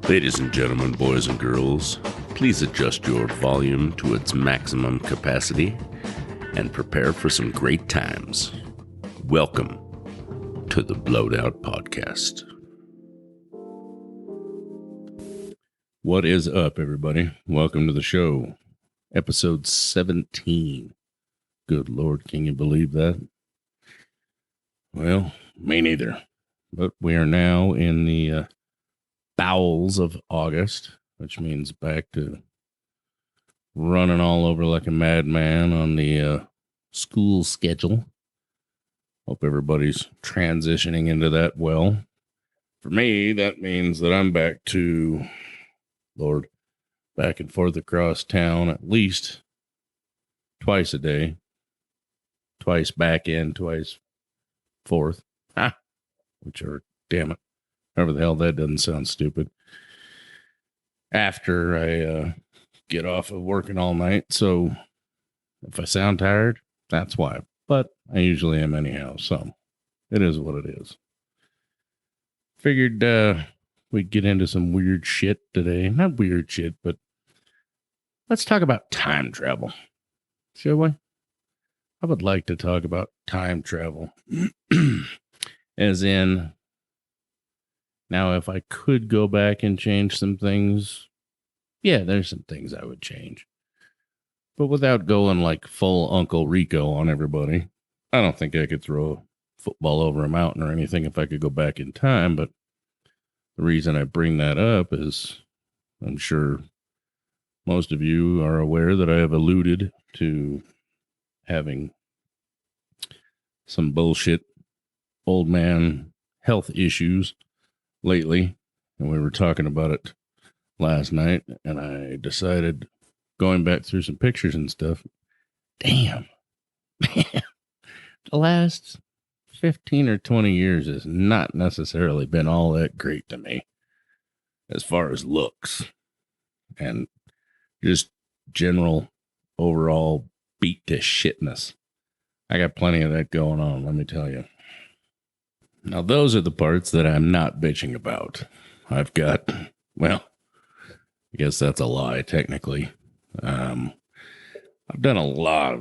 Ladies and gentlemen, boys and girls, please adjust your volume to its maximum capacity and prepare for some great times. Welcome to the Blowed Out Podcast. What is up, everybody? Welcome to the show. Episode 17. Good Lord, can you believe that? Well, me neither. But we are now in the bowels of August, which means back to running all over like a madman on the school schedule. Hope everybody's transitioning into that well. For me, that means that I'm back to, Lord, back and forth across town at least twice a day. Twice back in, twice forth. Which are, damn it. However the hell that doesn't sound stupid. After I get off of working all night. So if I sound tired, that's why. But I usually am anyhow. So it is what it is. Figured we'd get into some weird shit today. Not weird shit, but let's talk about time travel. Shall we? I would like to talk about time travel. As in, now, if I could go back and change some things, yeah, there's some things I would change. But without going like full Uncle Rico on everybody, I don't think I could throw a football over a mountain or anything if I could go back in time. But the reason I bring that up is I'm sure most of you are aware that I have alluded to having some bullshit old man health issues lately, and we were talking about it last night, and I decided, going back through some pictures and stuff, damn, man, the last 15 or 20 years has not necessarily been all that great to me as far as looks and just general overall beat to shitness. I got plenty of that going on, let me tell you. Now, those are the parts that I'm not bitching about. I've got, well, I guess that's a lie, technically. I've done a lot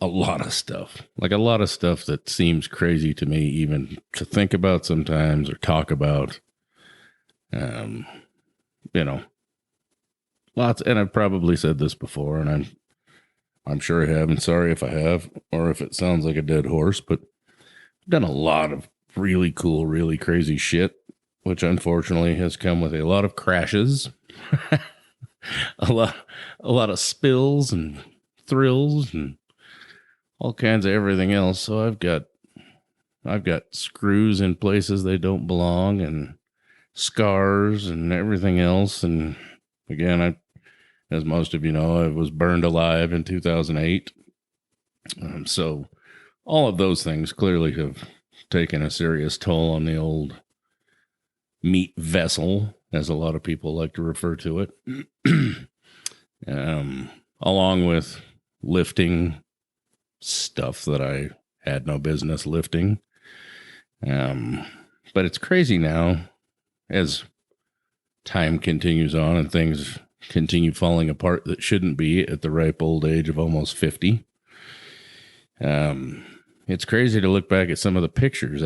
of stuff. Like a lot of stuff that seems crazy to me even to think about sometimes or talk about. You know, lots, and I've probably said this before, and I'm sure I have, and sorry if I have, or if it sounds like a dead horse, but I've done a lot of really cool, really crazy shit, which unfortunately has come with a lot of crashes, a lot of spills and thrills and all kinds of everything else. So I've got screws in places they don't belong and scars and everything else. And again, as most of you know, I was burned alive in 2008. So all of those things clearly have taken a serious toll on the old meat vessel, as a lot of people like to refer to it. Along with lifting stuff that I had no business lifting. But it's crazy now as time continues on and things continue falling apart that shouldn't be at the ripe old age of almost 50. It's crazy to look back at some of the pictures.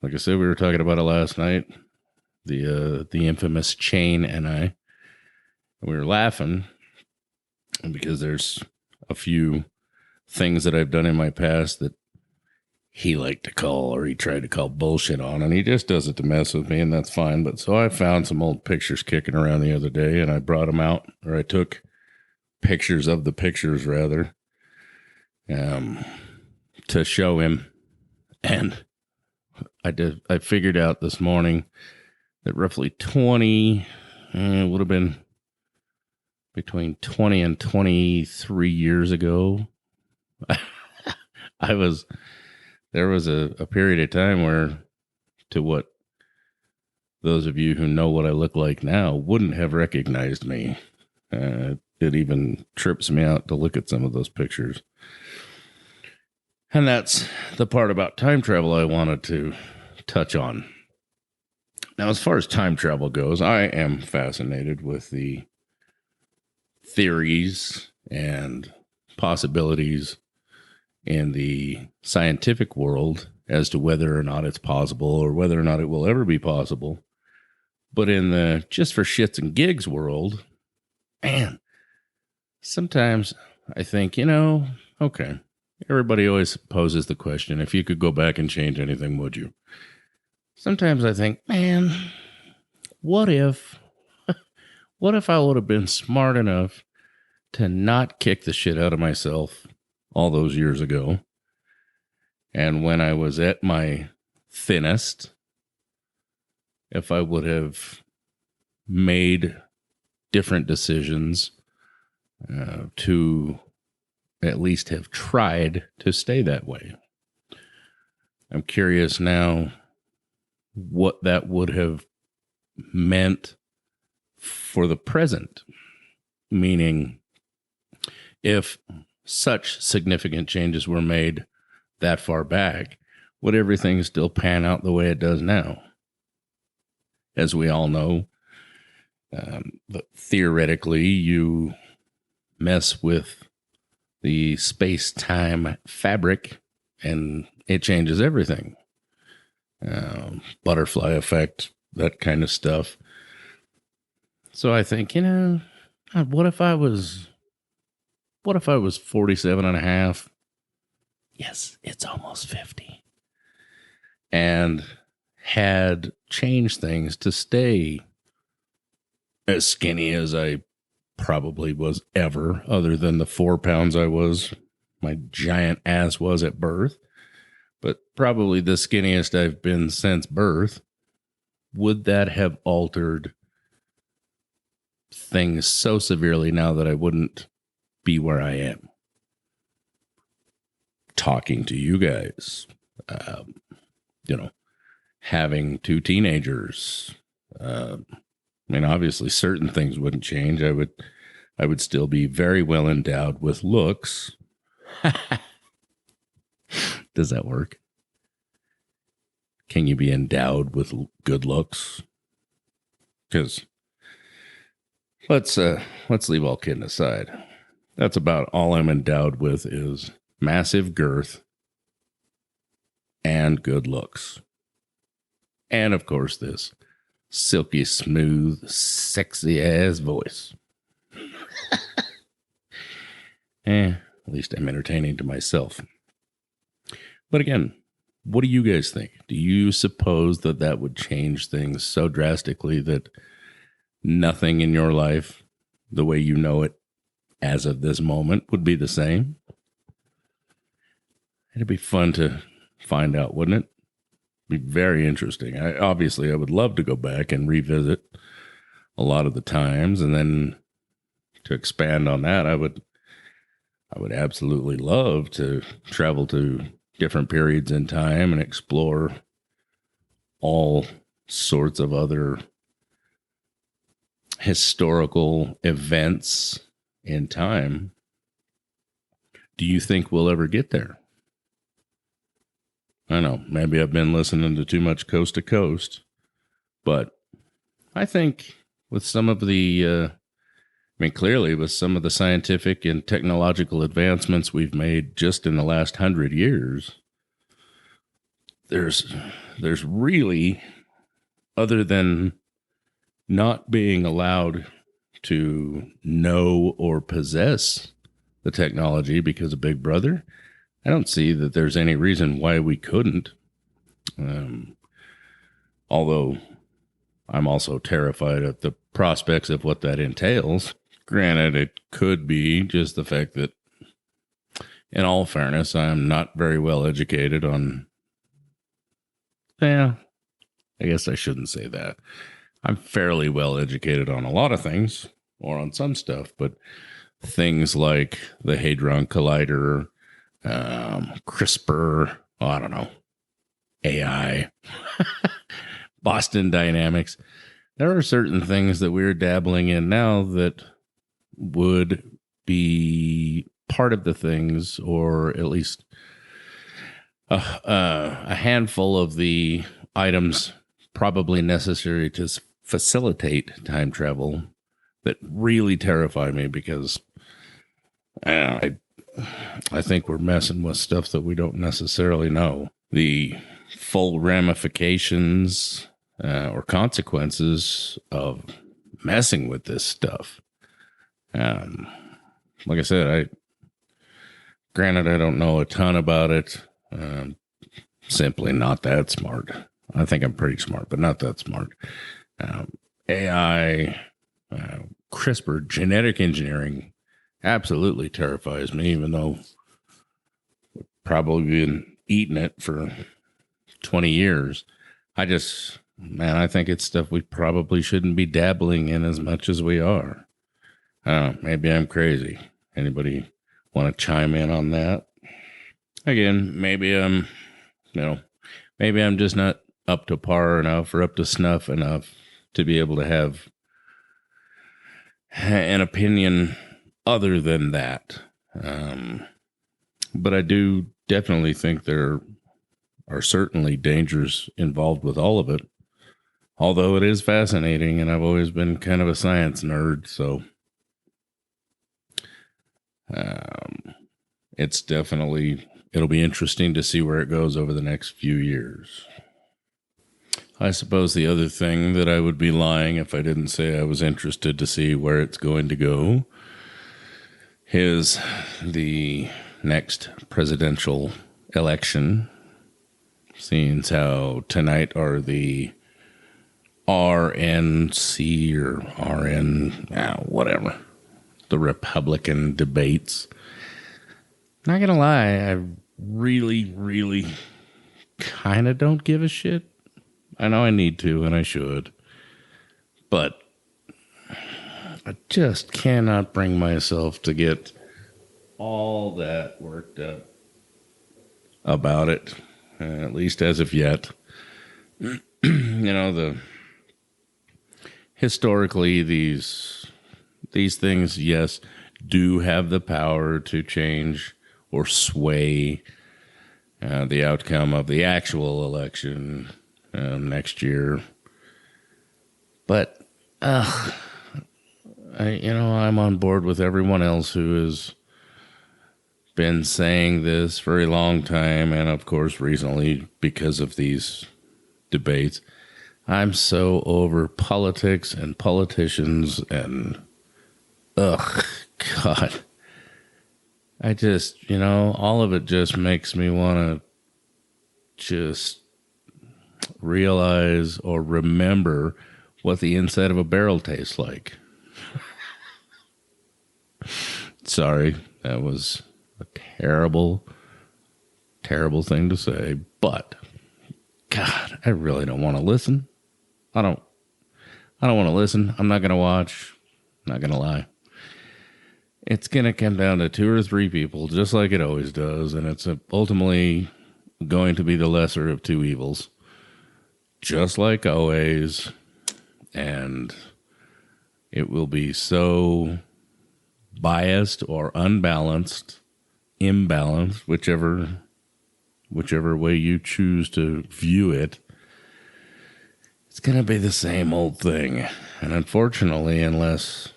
Like I said, we were talking about it last night, the infamous Chain and I. We were laughing because there's a few things that I've done in my past that he liked to call, or he tried to call bullshit on, and he just does it to mess with me, and that's fine. But so I found some old pictures kicking around the other day, and I brought them out, or I took pictures of the pictures, rather, to show him. And I figured out this morning that roughly 20, it would have been between 20 and 23 years ago, there was a period of time where, to what those of you who know what I look like now wouldn't have recognized me. It even trips me out to look at some of those pictures. And that's the part about time travel I wanted to touch on. Now, as far as time travel goes, I am fascinated with the theories and possibilities in the scientific world as to whether or not it's possible or whether or not it will ever be possible. But in the just for shits and gigs world, man, sometimes I think, okay, everybody always poses the question, if you could go back and change anything, would you? Sometimes I think, man, what if I would have been smart enough to not kick the shit out of myself all those years ago? And when I was at my thinnest, if I would have made different decisions to at least have tried to stay that way. I'm curious now what that would have meant for the present, meaning if such significant changes were made that far back, would everything still pan out the way it does now? As we all know, theoretically, you mess with the space-time fabric and it changes everything. Butterfly effect, that kind of stuff. So I think, what if I was 47 and a half? Yes, it's almost 50. And had changed things to stay as skinny as I probably was ever, other than the 4 pounds my giant ass was at birth, but probably the skinniest I've been since birth. Would that have altered things so severely now that I wouldn't be where I am? Talking to you guys, having 2 teenagers. Obviously certain things wouldn't change. I would still be very well endowed with looks. Does that work? Can you be endowed with good looks? Because let's leave all kidding aside. That's about all I'm endowed with is massive girth and good looks. And of course, this silky smooth, sexy ass voice. At least I'm entertaining to myself. But again, what do you guys think? Do you suppose that would change things so drastically that nothing in your life, the way you know it as of this moment, would be the same? It'd be fun to find out, wouldn't it? Be very interesting. I would love to go back and revisit a lot of the times, and then to expand on that, I would absolutely love to travel to different periods in time and explore all sorts of other historical events in time. Do you think we'll ever get there? I know, maybe I've been listening to too much Coast to Coast, but I think with some of the, clearly with some of the scientific and technological advancements we've made just in the last 100 years, there's really, other than not being allowed to know or possess the technology because of Big Brother, I don't see that there's any reason why we couldn't. Although I'm also terrified at the prospects of what that entails. Granted, it could be just the fact that, in all fairness, I'm not very well educated on... I guess I shouldn't say that. I'm fairly well educated on a lot of things, or on some stuff, but things like the Hadron Collider, CRISPR, I don't know, AI, Boston Dynamics. There are certain things that we're dabbling in now that would be part of the things, or at least a handful of the items probably necessary to facilitate time travel that really terrify me because I think we're messing with stuff that we don't necessarily know. The full ramifications or consequences of messing with this stuff. Like I said, granted, I don't know a ton about it. Simply not that smart. I think I'm pretty smart, but not that smart. AI, CRISPR, genetic engineering absolutely terrifies me, even though we've probably been eating it for 20 years. I think it's stuff we probably shouldn't be dabbling in as much as we are. Maybe I'm crazy. Anybody want to chime in on that? Again, maybe I'm just not up to par enough or up to snuff enough to be able to have an opinion other than that. But I do definitely think there are certainly dangers involved with all of it. Although it is fascinating, and I've always been kind of a science nerd, so it'll be interesting to see where it goes over the next few years. I suppose the other thing that I would be lying if I didn't say I was interested to see where it's going to go is the next presidential election. Seeing how tonight are the RNC or whatever, the Republican debates. Not gonna lie, I really, really kind of don't give a shit. I know I need to, and I should, but I just cannot bring myself to get all that worked up about it, at least as of yet. Historically, these things, yes, do have the power to change or sway the outcome of the actual election next year. But I'm on board with everyone else who has been saying this for a long time, and of course recently because of these debates. I'm so over politics and politicians and God. I just, all of it just makes me want to just realize or remember what the inside of a barrel tastes like. Sorry, that was a terrible, terrible thing to say, but God, I really don't want to listen. I don't want to listen. I'm not going to watch. Not going to lie. It's going to come down to 2 or 3 people, just like it always does, and it's ultimately going to be the lesser of 2 evils, just like always, and it will be so biased or unbalanced, imbalanced, whichever way you choose to view it. It's going to be the same old thing. And unfortunately, unless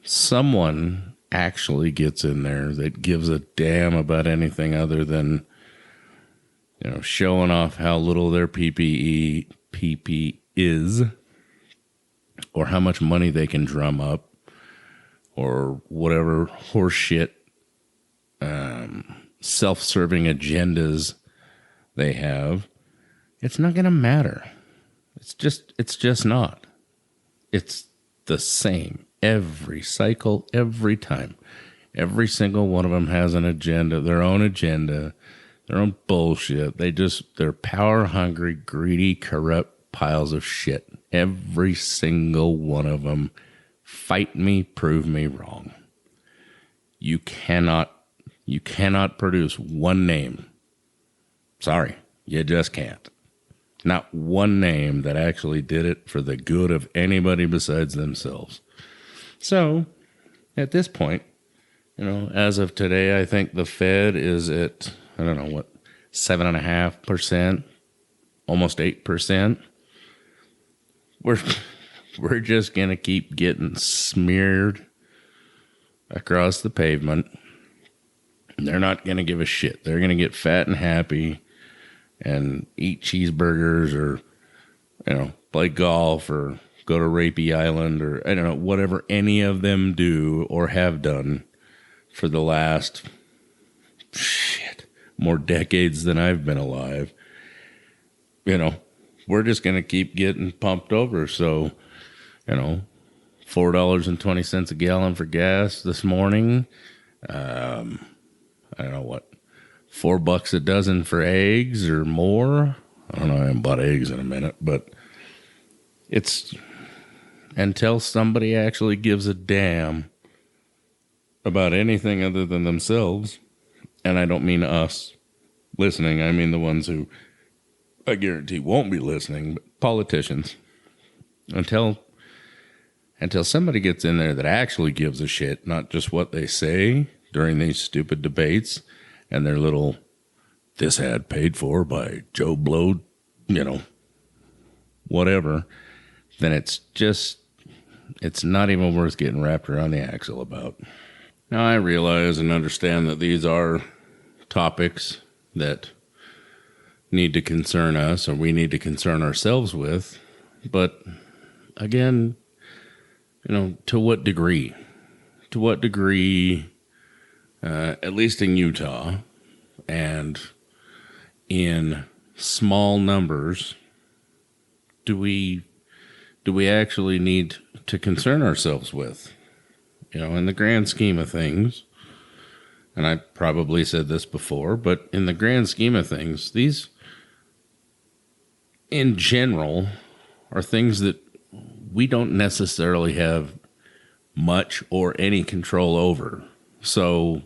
someone actually gets in there that gives a damn about anything other than, showing off how little their PP is, or how much money they can drum up, or whatever horseshit self-serving agendas they have, it's not going to matter. It's just not. It's the same every cycle, every time. Every single one of them has an agenda, their own bullshit. They're power hungry, greedy, corrupt piles of shit. Every single one of them. Fight me, prove me wrong. You cannot produce one name. Sorry, you just can't. Not one name that actually did it for the good of anybody besides themselves. So, at this point, as of today, I think the Fed is at, 7.5%, almost 8%. we're we're just gonna keep getting smeared across the pavement. They're not gonna give a shit. They're gonna get fat and happy and eat cheeseburgers or, play golf or go to Rapey Island or I don't know, whatever any of them do or have done for the last more decades than I've been alive. We're just going to keep getting pumped over. So, $4.20 a gallon for gas this morning. I don't know what, $4 a dozen for eggs or more. I don't know. I haven't bought eggs in a minute, but it's until somebody actually gives a damn about anything other than themselves. And I don't mean us listening. I mean the ones who I guarantee won't be listening, but politicians. Until somebody gets in there that actually gives a shit, not just what they say during these stupid debates and their little, this ad paid for by Joe Blow, whatever, then it's not even worth getting wrapped around the axle about. Now, I realize and understand that these are topics that need to concern us or we need to concern ourselves with. But again, to what degree? To what degree, at least in Utah and in small numbers, do we actually need to concern ourselves with? In the grand scheme of things, and I probably said this before, but in the grand scheme of things, these, in general, are things that we don't necessarily have much or any control over. So,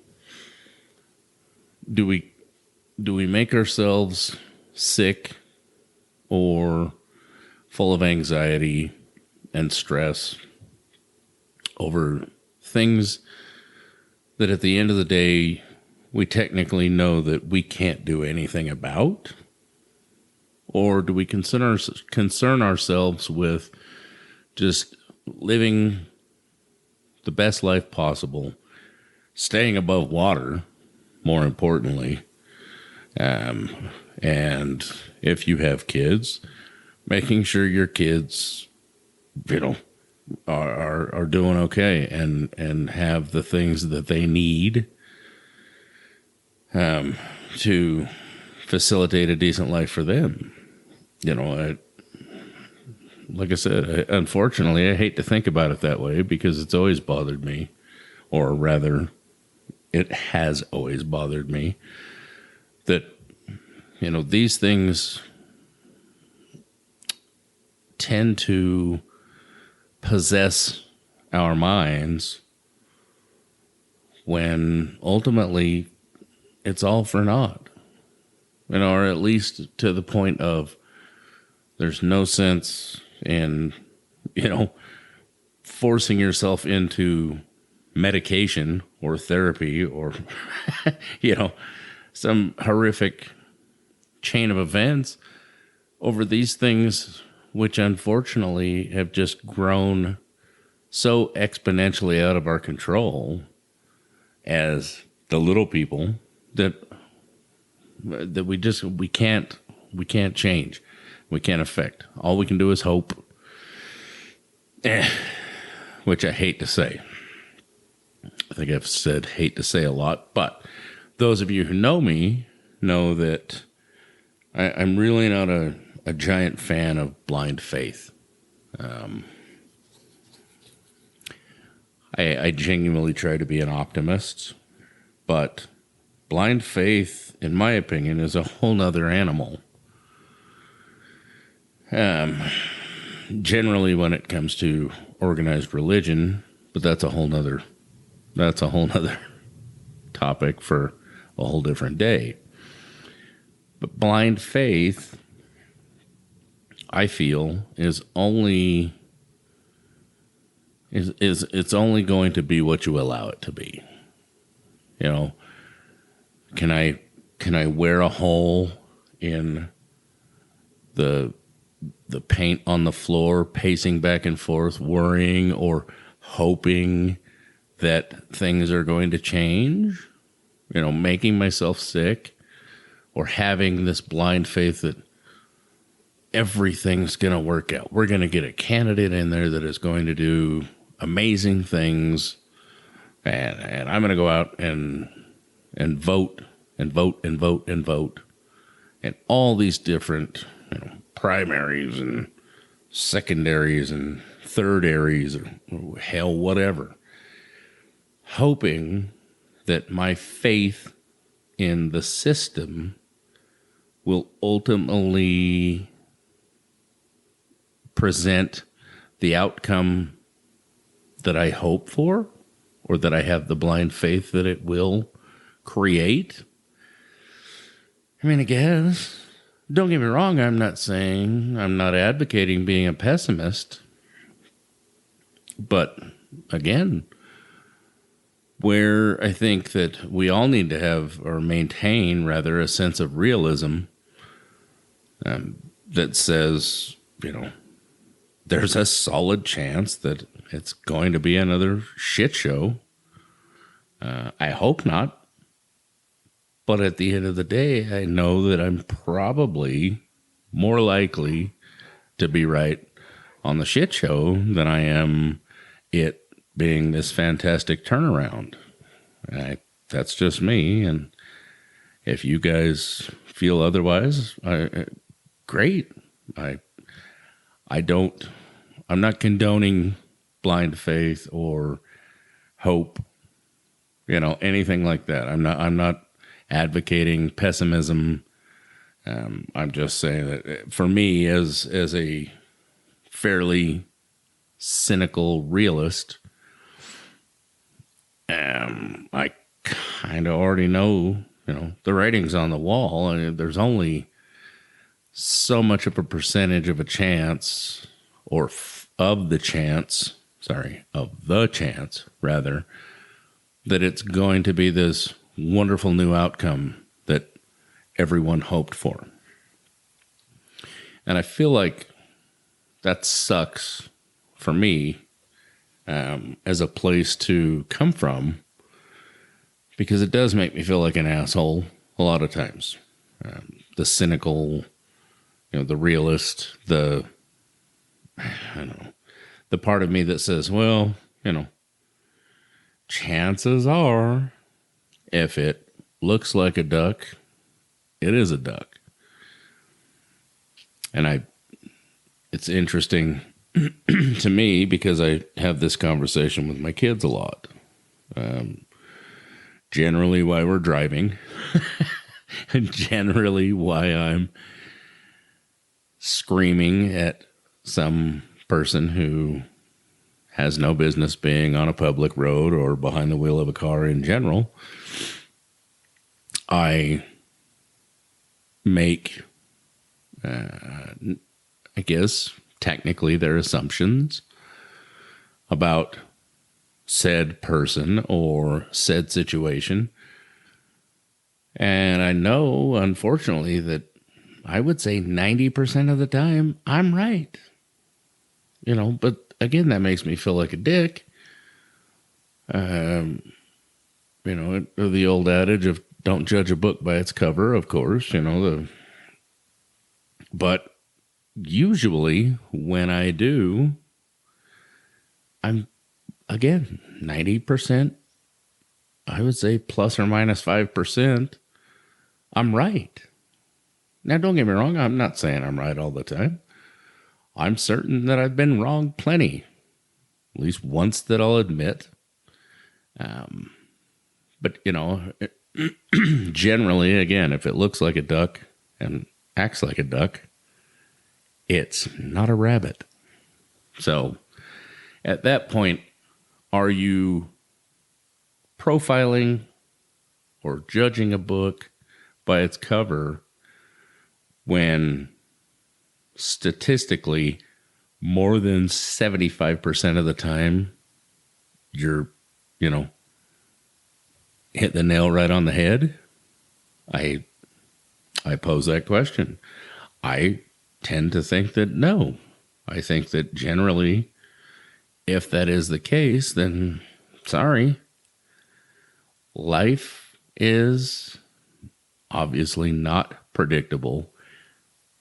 do we make ourselves sick or full of anxiety and stress over things that at the end of the day, we technically know that we can't do anything about? Or do we concern ourselves with just living the best life possible, staying above water, more importantly, and if you have kids, making sure your kids, are doing okay and have the things that they need to facilitate a decent life for them. Like I said, unfortunately, I hate to think about it that way because it's always bothered me, or rather, it has always bothered me that, these things tend to possess our minds when ultimately it's all for naught. Or at least to the point of there's no sense in, forcing yourself into medication or therapy or, some horrific chain of events over these things, which unfortunately have just grown so exponentially out of our control as the little people that we can't change. We can't affect. All we can do is hope. Which I hate to say. I think I've said hate to say a lot, but those of you who know me know that I'm really not a giant fan of blind faith. I genuinely try to be an optimist, but blind faith, in my opinion, is a whole nother animal. Generally when it comes to organized religion, but that's a whole nother topic for a whole different day. But blind faith, I feel, is only going to be what you allow it to be. Can I wear a hole in the the paint on the floor, pacing back and forth, worrying or hoping that things are going to change, making myself sick, or having this blind faith that everything's going to work out. We're going to get a candidate in there that is going to do amazing things, and I'm going to go out and vote and vote and vote and vote, and all these different primaries and secondaries and thirdaries or hell, whatever, hoping that my faith in the system will ultimately present the outcome that I hope for, or that I have the blind faith that it will create. I mean, I guess, don't get me wrong, I'm not advocating being a pessimist. But again, where I think that we all need to have, or maintain rather, a sense of realism that says, there's a solid chance that it's going to be another shit show. I hope not. But at the end of the day, I know that I'm probably more likely to be right on the shit show than I am it being this fantastic turnaround. That's just me. And if you guys feel otherwise, great. I'm not condoning blind faith or hope, anything like that. I'm not advocating pessimism. I'm just saying that for me, as a fairly cynical realist, I kind of already know, the writing's on the wall. I mean, there's only so much of a percentage of a chance, or of the chance rather, that it's going to be this wonderful new outcome that everyone hoped for. And I feel like that sucks for me as a place to come from, because it does make me feel like an asshole a lot of times. The cynical, the realist, the part of me that says, well, chances are, if it looks like a duck, it is a duck. And it's interesting to me because I have this conversation with my kids a lot. Generally why we're driving, and generally why I'm screaming at some person who has no business being on a public road or behind the wheel of a car in general. I make, I guess, technically their assumptions about said person or said situation. And I know, unfortunately, that I would say 90% of the time I'm right. But again, that makes me feel like a dick. The old adage of don't judge a book by its cover, of course, but usually when I do, I'm, again, 90%, I would say plus or minus 5%, I'm right. Now, don't get me wrong, I'm not saying I'm right all the time. I'm certain that I've been wrong plenty, at least once that I'll admit. But, generally, again, if it looks like a duck and acts like a duck, it's not a rabbit. So at that point, are you profiling or judging a book by its cover when statistically more than 75% of the time you're, hit the nail right on the head? I pose that question. I tend to think that no. I think that generally, if that is the case, then sorry. Life is obviously not predictable,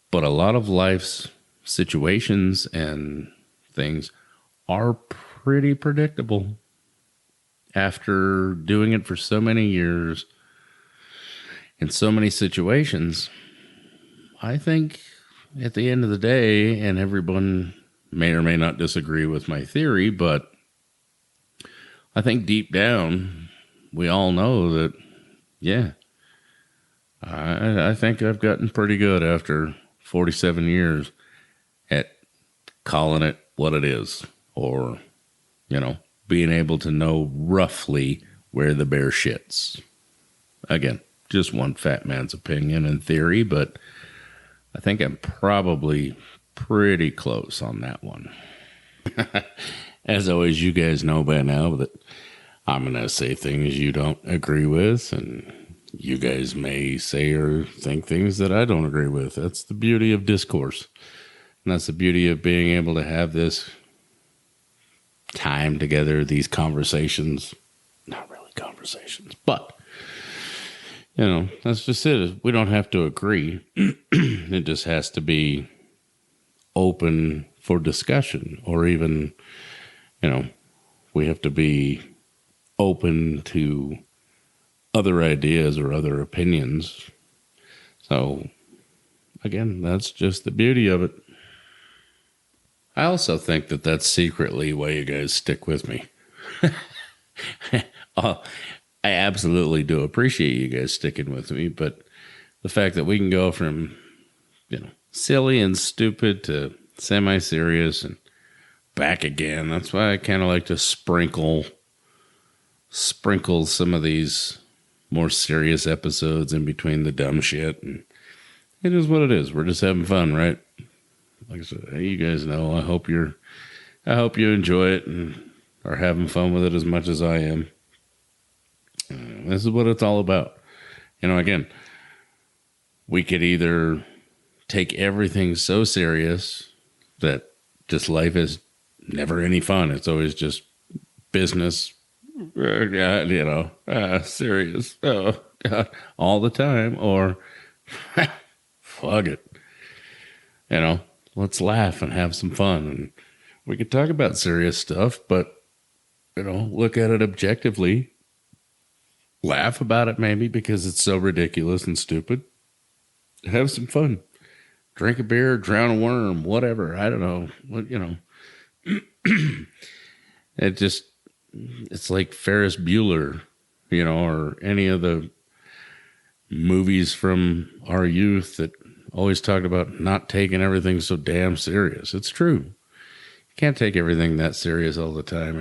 but a lot of life's situations and things are pretty predictable. After doing it for so many years in so many situations, I think at the end of the day, and everyone may or may not disagree with my theory, but I think deep down, we all know that, yeah, I think I've gotten pretty good after 47 years at calling it what it is, or, being able to know roughly where the bear shits. Again, just one fat man's opinion and theory, but I think I'm probably pretty close on that one. As always, you guys know by now that I'm going to say things you don't agree with, and you guys may say or think things that I don't agree with. That's the beauty of discourse. And that's the beauty of being able to have this time together, these conversations. Not really conversations, but, that's just it. We don't have to agree. It just has to be open for discussion, or even, we have to be open to other ideas or other opinions. So, again, that's just the beauty of it. I also think that that's secretly why you guys stick with me. I absolutely do appreciate you guys sticking with me, but the fact that we can go from, silly and stupid to semi-serious and back again, that's why I kind of like to sprinkle some of these more serious episodes in between the dumb shit. And it is what it is. We're just having fun, right? Like I said, you guys know, I hope you enjoy it and are having fun with it as much as I am. This is what it's all about. Again, we could either take everything so serious that just life is never any fun. It's always just business, serious, oh God, all the time, or fuck it. Let's laugh and have some fun. And we could talk about serious stuff, but, look at it objectively. Laugh about it maybe because it's so ridiculous and stupid. Have some fun. Drink a beer, drown a worm, whatever. I don't know. It's like Ferris Bueller, or any of the movies from our youth that always talked about not taking everything so damn serious. It's true. You can't take everything that serious all the time.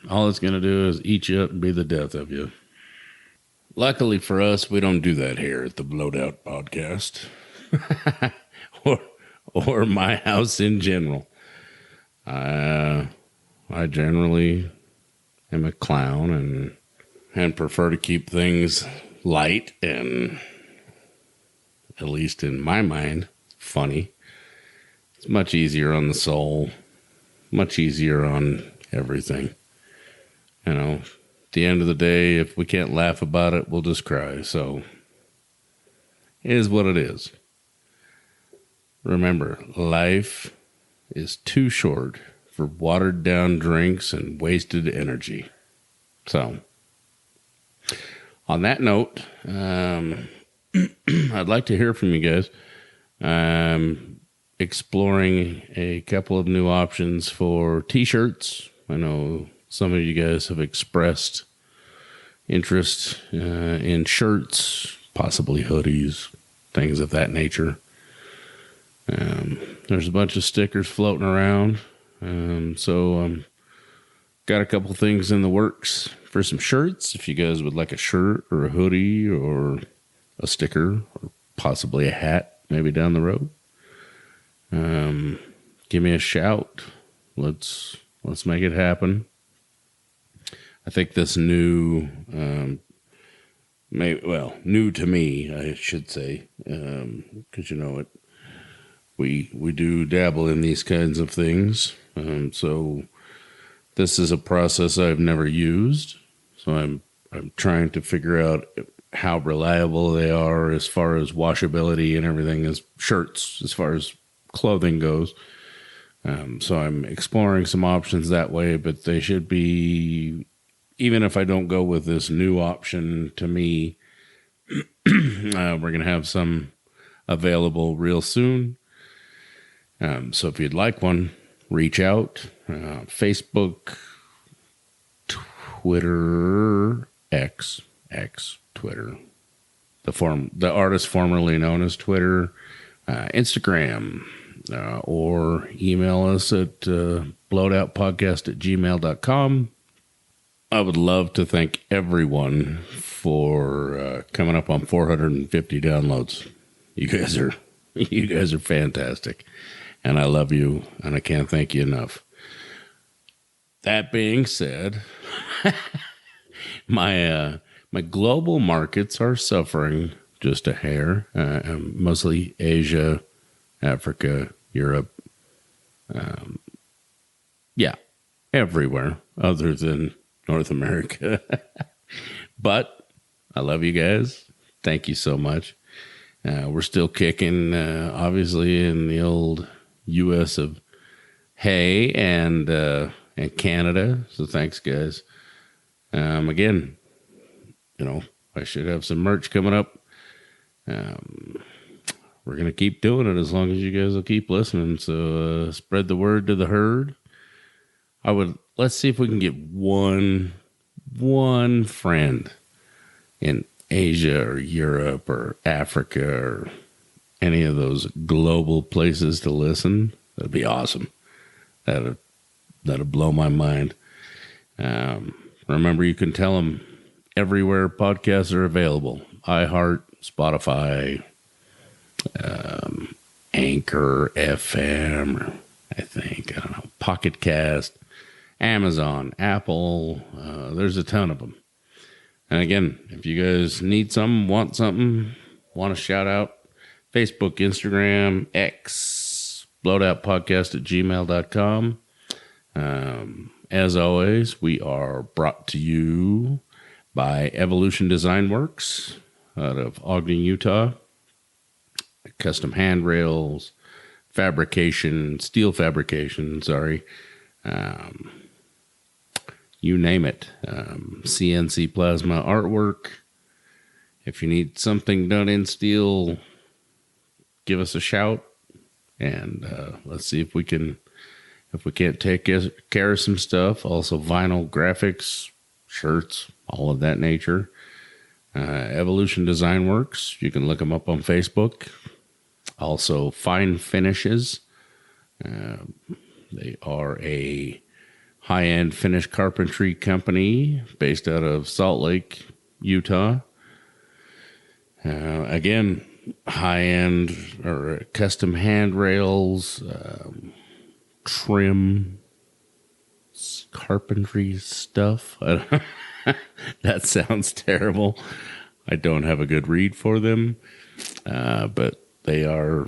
All it's going to do is eat you up and be the death of you. Luckily for us, we don't do that here at the Blowed Out Podcast or my house in general. I generally am a clown and prefer to keep things light and, at least in my mind, funny. It's much easier on the soul, much easier on everything. At the end of the day, if we can't laugh about it, we'll just cry. So, it is what it is. Remember, life is too short for watered down drinks and wasted energy. So, on that note, I'd like to hear from you guys. I'm exploring a couple of new options for t-shirts. I know some of you guys have expressed interest in shirts, possibly hoodies, things of that nature. There's a bunch of stickers floating around. So got a couple things in the works for some shirts. If you guys would like a shirt or a hoodie or a sticker or possibly a hat, maybe down the road, give me a shout. Let's make it happen. I think this new new to me, I should say, because we do dabble in these kinds of things. So this is a process I've never used. So I'm trying to figure out how reliable they are as far as washability and everything, as shirts, as far as clothing goes. So I'm exploring some options that way, but they should be, even if I don't go with this new option, to me, we're going to have some available real soon. So if you'd like one, reach out. Facebook, Twitter, X, Twitter. The artist formerly known as Twitter, Instagram, or email us at blowoutpodcast@gmail.com. I would love to thank everyone for coming up on 450 downloads. You guys are fantastic, and I love you, and I can't thank you enough. That being said, my global markets are suffering just a hair, mostly Asia, Africa, Europe, everywhere other than North America. But I love you guys. Thank you so much. We're still kicking, obviously, in the old U.S. of hay and Canada. So thanks, guys. Again, I should have some merch coming up. We're going to keep doing it as long as you guys will keep listening. So spread the word to the herd. Let's see if we can get one friend in Asia or Europe or Africa or any of those global places to listen. That'd be awesome. That'd blow my mind. Remember, you can tell them everywhere podcasts are available. iHeart, Spotify, Anchor FM, or I don't know, Pocket Cast, Amazon, Apple. There's a ton of them. And again, if you guys need something, want a shout out, Facebook, Instagram, X, blowoutpodcast@gmail.com. As always, we are brought to you by Evolution Design Works out of Ogden, Utah. Custom handrails, steel fabrication, you name it. CNC plasma artwork. If you need something done in steel, give us a shout, and let's see if we can't take care of some stuff. Also vinyl graphics, shirts, all of that nature. Evolution Design Works. You can look them up on Facebook. Also, Fine Finishes. They are a high-end finish carpentry company based out of Salt Lake, Utah. Again, high-end or custom handrails, trim, carpentry stuff. That sounds terrible. I don't have a good read for them, but they are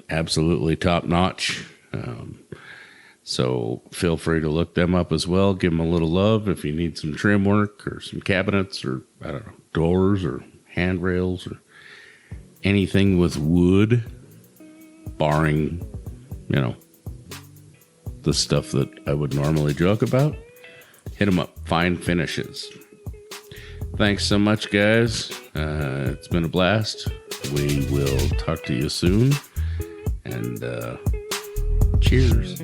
absolutely top-notch. So feel free to look them up as well. Give them a little love if you need some trim work or some cabinets or, doors or handrails or anything with wood, barring, the stuff that I would normally joke about. Hit them up. Fine Finishes. Thanks so much, guys. It's been a blast. We will talk to you soon. And cheers.